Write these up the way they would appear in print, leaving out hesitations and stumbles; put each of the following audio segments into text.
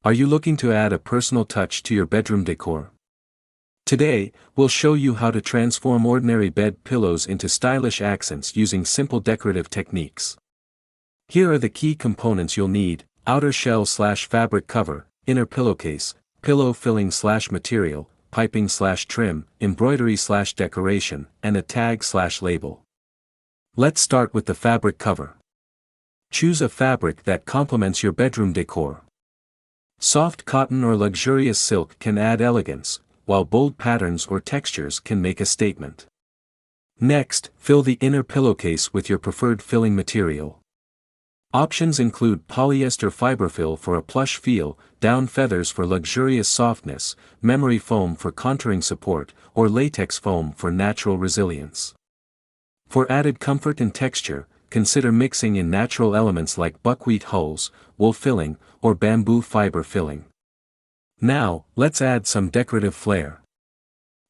Are you looking to add a personal touch to your bedroom decor? Today, we'll show you how to transform ordinary bed pillows into stylish accents using simple decorative techniques. Here are the key components you'll need: outer shell/fabric cover, inner pillowcase, pillow filling/material, piping/trim, embroidery/decoration, and a tag/label. Let's start with the fabric cover. Choose a fabric that complements your bedroom decor. Soft cotton or luxurious silk can add elegance, while bold patterns or textures can make a statement. Next, fill the inner pillowcase with your preferred filling material. Options include polyester fiberfill for a plush feel, down feathers for luxurious softness, memory foam for contouring support, or latex foam for natural resilience. For added comfort and texture, consider mixing in natural elements like buckwheat hulls, wool filling, or bamboo fiber filling. Now, let's add some decorative flair.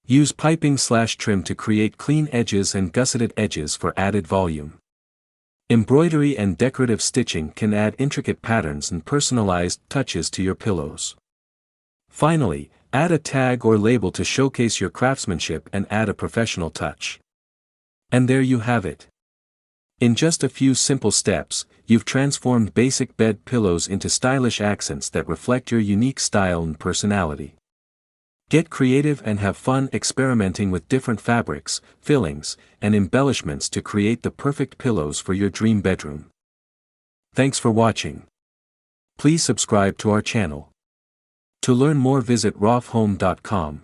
Use piping/trim to create clean edges and gusseted edges for added volume. Embroidery and decorative stitching can add intricate patterns and personalized touches to your pillows. Finally, add a tag or label to showcase your craftsmanship and add a professional touch. And there you have it. In just a few simple steps, you've transformed basic bed pillows into stylish accents that reflect your unique style and personality. Get creative and have fun experimenting with different fabrics, fillings, and embellishments to create the perfect pillows for your dream bedroom. Thanks for watching. Please subscribe to our channel. To learn more, visit rofhome.com.